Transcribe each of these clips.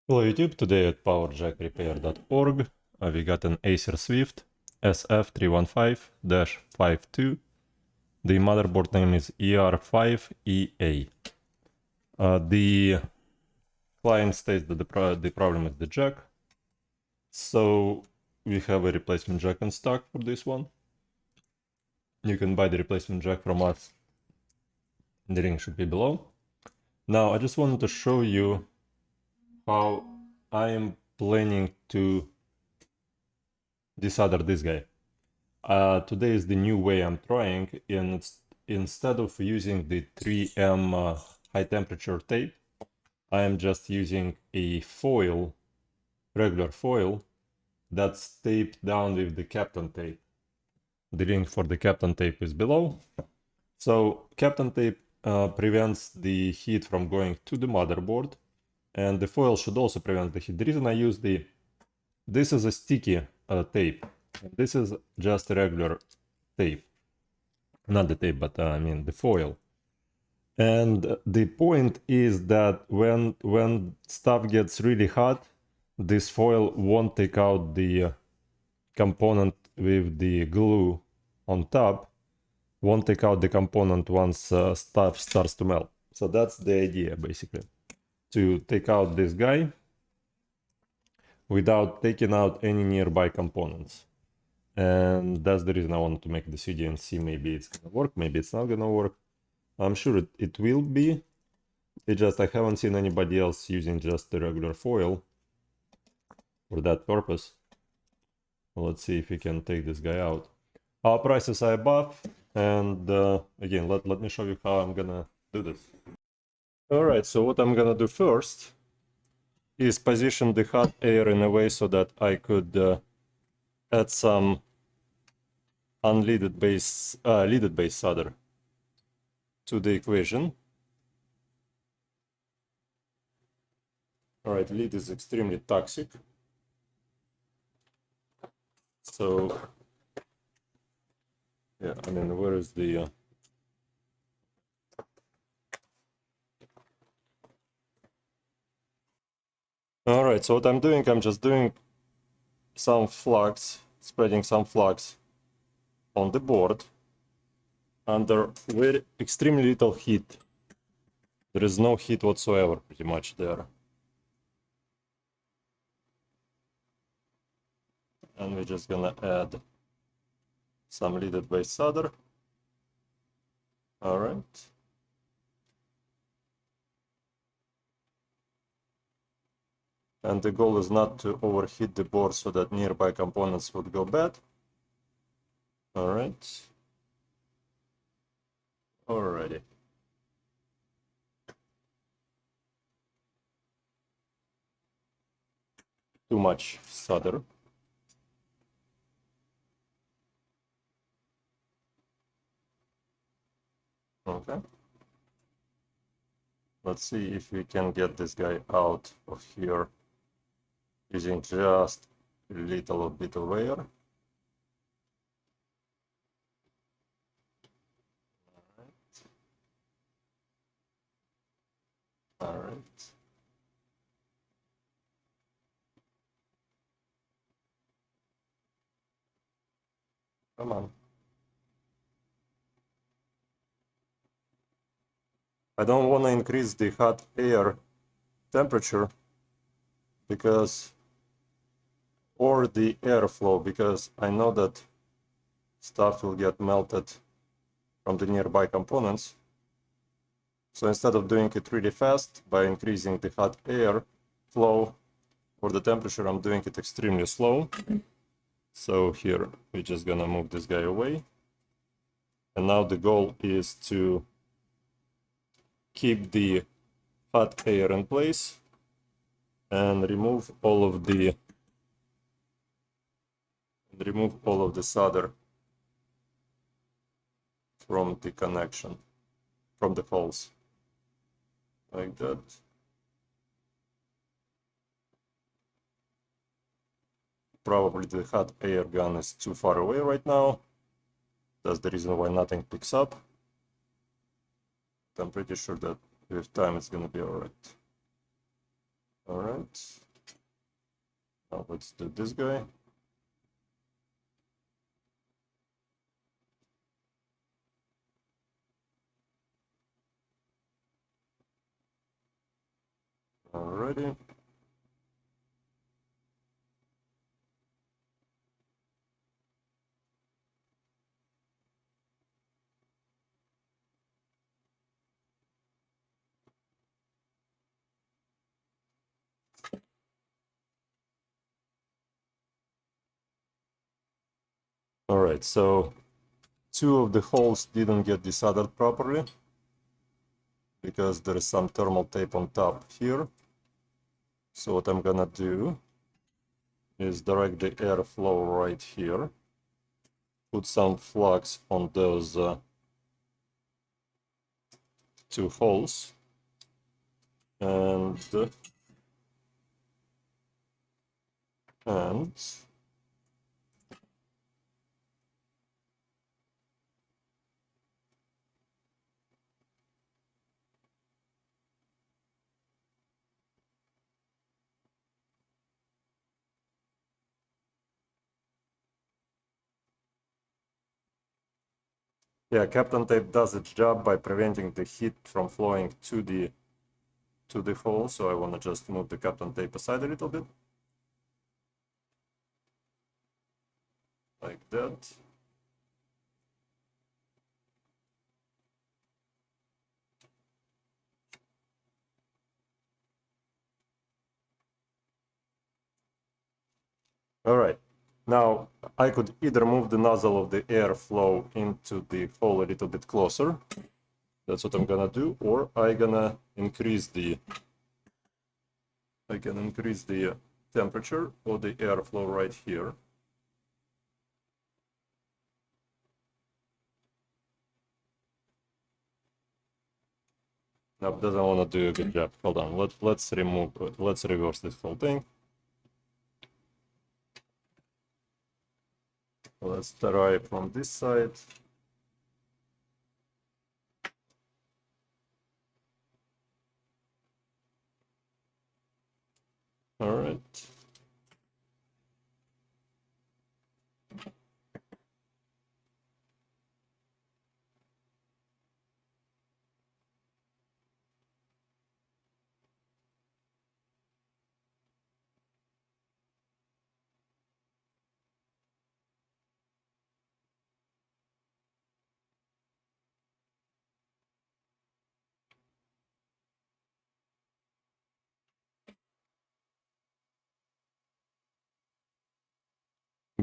Hello YouTube, today at powerjackrepair.org we got an Acer Swift SF315-52. The motherboard name is ER5EA. The client states that the problem is the jack, so we have a replacement jack in stock for this one. You can buy the replacement jack from us. The link should be below. Now I just wanted to show you how I am planning to desolder this guy. Today is the new way I'm trying, and instead of using the 3M high temperature tape, I am just using a foil, regular foil, that's taped down with the Kapton tape. The link for the Kapton tape is below. So Kapton tape prevents the heat from going to the motherboard, and the foil should also prevent the heat. The reason I use this is a sticky tape. This is just a regular tape. Not the tape, but I mean the foil. And the point is that when stuff gets really hot, this foil won't take out the component with the glue on top, won't take out the component once stuff starts to melt. So that's the idea, basically, to take out this guy without taking out any nearby components. And that's the reason I wanted to make this video and see maybe it's gonna work, maybe it's not gonna work. I'm sure it will be. It just, I haven't seen anybody else using just the regular foil for that purpose. Let's see if we can take this guy out. Our prices are above, and again, let me show you how I'm gonna do this. Alright, so what I'm gonna do first is position the hot air in a way so that I could add some unleaded base, leaded base solder to the equation. Alright, lead is extremely toxic. So, yeah, I mean, where is the... Alright, so what I'm doing, I'm just doing some flux, spreading some flux on the board under very extremely little heat. There is no heat whatsoever pretty much there. And we're just gonna add some leaded base solder. Alright. And the goal is not to overheat the board so that nearby components would go bad. Alright. Alrighty. Too much solder. Okay. Let's see if we can get this guy out of here using just a little bit of air. All right. Come on. I don't want to increase the hot air temperature or the airflow, because I know that stuff will get melted from the nearby components. So instead of doing it really fast by increasing the hot air flow or the temperature, I'm doing it extremely slow. So here we're just gonna move this guy away. And now the goal is to keep the hot air in place and remove all of the solder from the connection, from the holes, like that. Probably the hot air gun is too far away right now. That's the reason why nothing picks up. But I'm pretty sure that with time it's gonna be alright. Alright. And now let's do this guy. Alrighty. Alright, so two of the holes didn't get desoldered properly because there is some thermal tape on top here. So what I'm gonna do is direct the airflow right here, put some flux on those two holes, and yeah, Captain Tape does its job by preventing the heat from flowing to the hole. So I want to just move the Captain Tape aside a little bit, like that. All right. Now I could either move the nozzle of the airflow into the hole a little bit closer. That's what I'm gonna do, or I can increase the temperature of the airflow right here. Now it doesn't want to do a good job. Hold on. Let's reverse this whole thing. Let's try from this side. All right.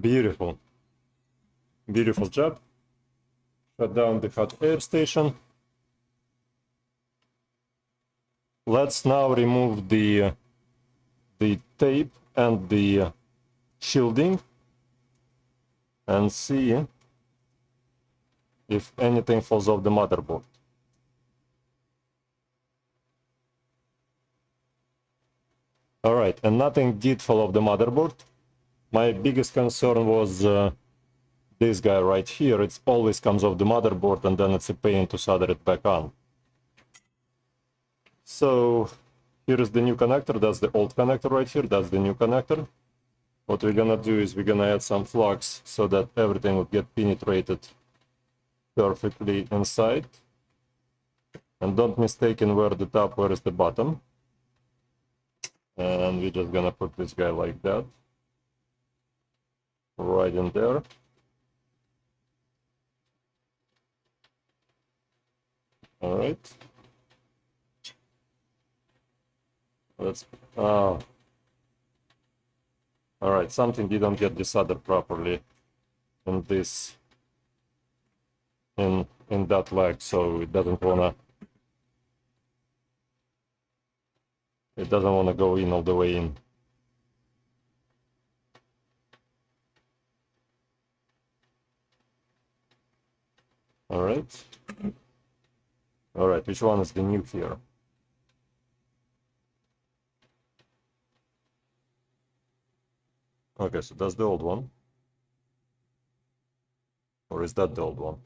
Beautiful. Beautiful job. Shut down the hot air station. Let's now remove the tape and the shielding and see if anything falls off the motherboard. All right, and nothing did fall off the motherboard. My biggest concern was this guy right here. It always comes off the motherboard and then it's a pain to solder it back on. So here is the new connector. That's the old connector right here. That's the new connector. What we're gonna do is we're gonna add some flux so that everything will get penetrated perfectly inside. And don't mistake in where the top, where is the bottom. And we're just gonna put this guy like that, right in there. All right. Let's. All right. Something didn't get desoldered properly in this, in that leg, so it doesn't wanna. It doesn't wanna go in all the way in. All right. All right. Which one is the new here? Okay, so that's the old one. Or is that the old one?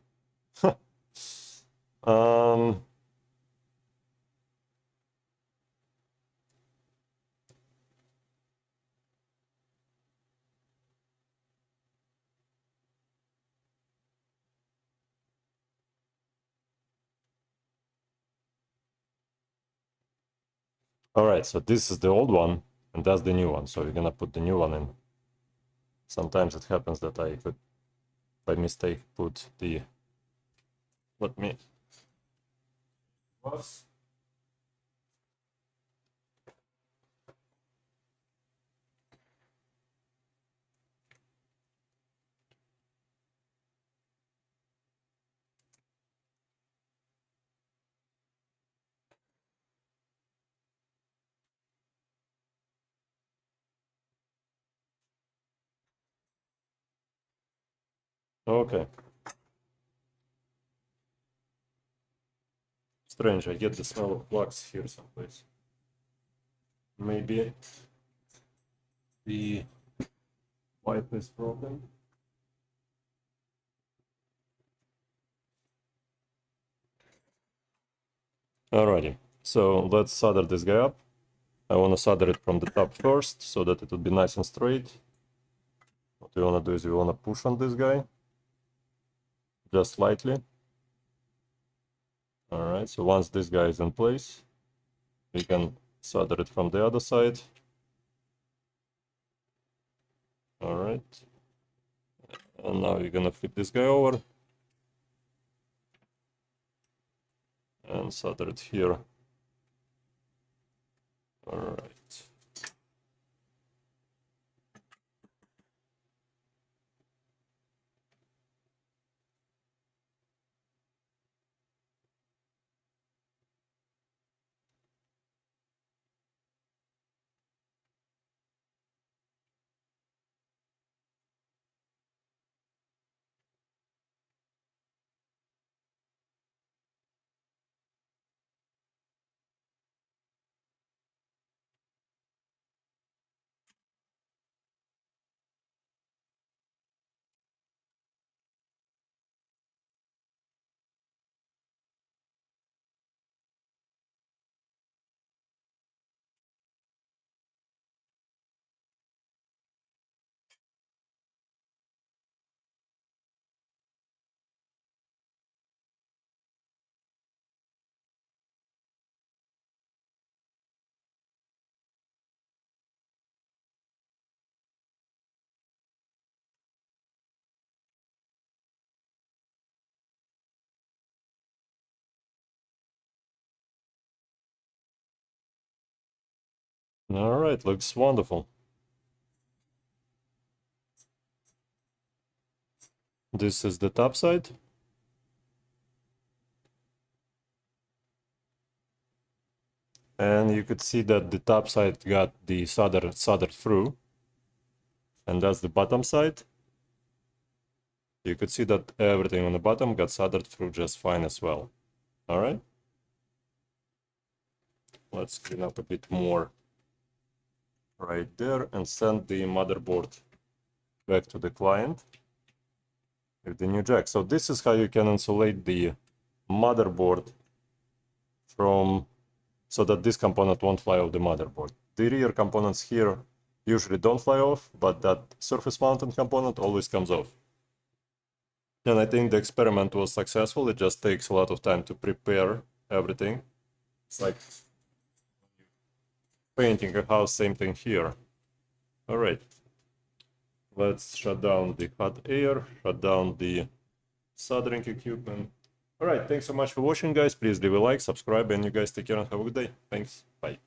All right, so this is the old one, and that's the new one. So we're gonna put the new one in. Sometimes it happens that I could, by mistake, put the. Let me. Was. Okay. Strange, I get the smell of wax here someplace. Maybe the pipe is broken. Alrighty, so let's solder this guy up. I want to solder it from the top first so that it would be nice and straight. What we want to do is we want to push on this guy just slightly. Alright, so once this guy is in place, we can solder it from the other side. Alright, and now we're gonna flip this guy over and solder it here. Alright. Alright, looks wonderful. This is the top side. And you could see that the top side got the soldered through. And that's the bottom side. You could see that everything on the bottom got soldered through just fine as well. Alright. Let's clean up a bit more right there and send the motherboard back to the client with the new jack. So this is how you can insulate the motherboard from, so that this component won't fly off the motherboard. The rear components here usually don't fly off, but that surface mounted component always comes off. And I think the experiment was successful. It just takes a lot of time to prepare everything. It's like painting a house, same thing here. All right, let's shut down the hot air, shut down the soldering equipment. All right, thanks so much for watching, guys. Please leave a like, subscribe, and you guys take care and have a good day. Thanks, bye.